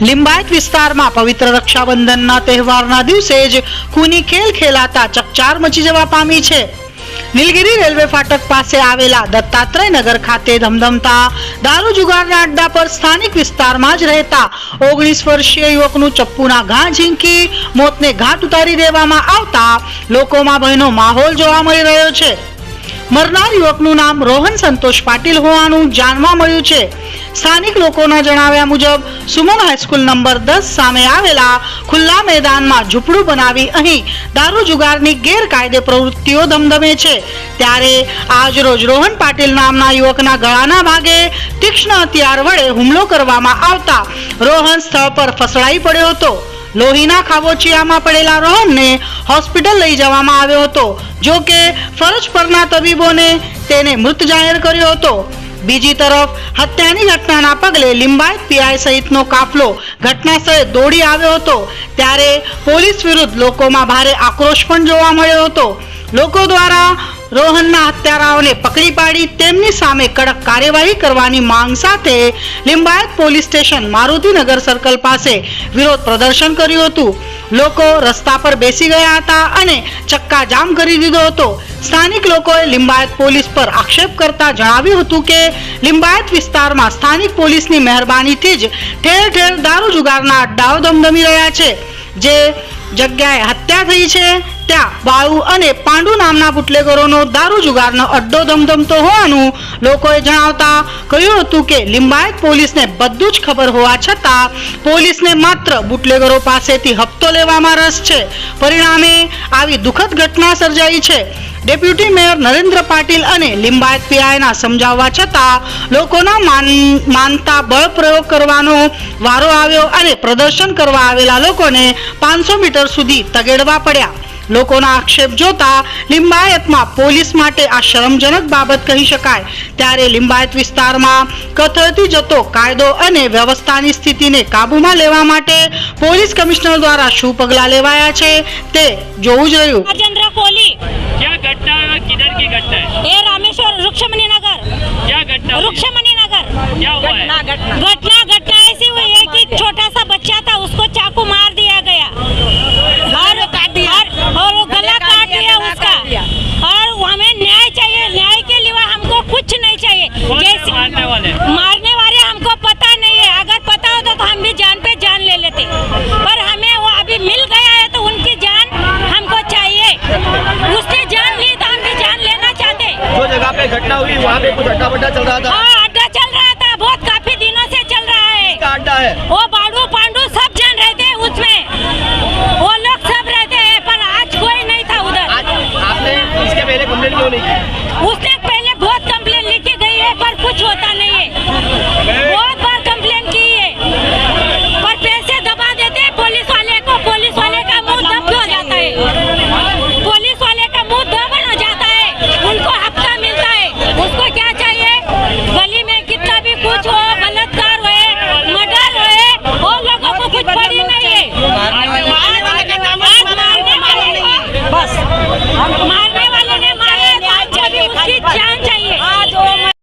લિંબાયત વિસ્તારમાં પવિત્ર રક્ષાબંધનના તહેવારના દિવસે જ ખૂની ખેલ ખેલાતા ચકચાર મચી જવા પામી છે। નીલગિરી રેલવે ફાટક પાસે આવેલા દત્તાત્રેય નગર ખાતે ધમધમતા દારૂ જુગારના અડ્ડા પર સ્થાનિક વિસ્તારમાં જ રહેતા 19 વર્ષીય યુવકનું ચપ્પુના ઘા ઝીંકી મોતને ઘાટ ઉતારી દેવામાં આવતા લોકોમાં ભયનો માહોલ જોવા મળી રહ્યો છે। મરનાર યુવકનું નામ રોહન સંતોષ પાટીલ હોવાનું જાણવા મળ્યું છે। સ્થાનિક લોકોના જણાવ્યા મુજબ સુમન હાઈસ્કૂલ નંબર 10 સામે આવેલા ખુલ્લા મેદાનમાં ઝૂંપડું બનાવી અહીં દારૂ જુગારની ગેરકાયદે પ્રવૃત્તિઓ ધમધમે છે। ત્યારે આજ રોજ રોહન પાટીલ નામના યુવકના ગળાના ભાગે તીક્ષ્ણ હથિયાર વડે હુમલો કરવામાં આવતા રોહન સ્થળ પર ફસડાઈ પડ્યો હતો। લોહીના ખાબોચિયામાં પડેલા રોહનને હોસ્પિટલ લઈ જવામાં આવ્યો હતો, જો કે ફરજ પરના તબીબોને તેને મૃત જાહેર કર્યો હતો। બીજી તરફ હત્યાની ઘટનાના પગલે લિંબાયત પીઆઈ સહિતનો કાફલો ઘટના સ્થળે દોડી આવ્યો હતો। ત્યારે પોલીસ વિરુદ્ધ લોકોમાં ભારે આક્રોશ પણ જોવા મળ્યો હતો। લોકો દ્વારા રોહનના હત્યારાઓને પકડી પાડી તેમની સામે કડક કાર્યવાહી કરવાની માંગ સાથે Limbayat police station Maruti Nagar circle પાસે વિરોધ પ્રદર્શન કર્યું હતું। લોકો રસ્તા પર બેસી ગયા હતા અને ચક્કાજામ કરી દીધો હતો। સ્થાનિક લોકોએ લિંબાયત પોલીસ પર આક્ષેપ કરતા જણાવ્યું હતું કે લિંબાયત વિસ્તારમાં સ્થાનિક પોલીસની મહેરબાનીથી જ ઠેર ઠેર દારૂ જુગારના અડ્ડાઓ ધમધમી રહ્યા છે। જે જગ્યાએ હત્યા થઈ છે ત્યાં બાળુ અને પાંડુ નામના બુટલેગરોનો દારૂ જુગારનો અડ્ડો ધમધમતો હોવાનું લોકોએ જણાવતા કહ્યું હતું કે લિંબાયત પોલીસને બધું જ ખબર હોવા છતાં પોલીસને માત્ર બુટલેગરો પાસેથી હપ્તો લેવામાં રસ છે। પરિણામે આવી દુઃખદ ઘટના સર્જાઈ છે। ડેપ્યુટી મેયર નરેન્દ્ર પાટીલ અને લિંબાયત પીઆઈના સમજાવવા છતાં લોકોના માનતા બળ પ્રયોગ કરવાનો વારો આવ્યો અને પ્રદર્શન કરવા આવેલા લોકોને 500 મીટર સુધી તગેડવા પડ્યા। લોકોના આક્ષેપ જોતા લિંબાયતમાં પોલીસ માટે આ શરમજનક બાબત કહી શકાય। ત્યારે લિંબાયત વિસ્તારમાં કથળતી જતો કાયદો અને વ્યવસ્થાની સ્થિતિને કાબૂમાં લેવા માટે પોલીસ કમિશનર દ્વારા શું પગલાં લેવાયા છે તે જોવું જ રહ્યું। राजेंद्र कोहली। क्या घटना है? किधर की घटना है? ये रामेश्वर रुक्षमणि नगर। क्या घटना हुई? रुक्षमणि नगर। क्या हुआ है? घटना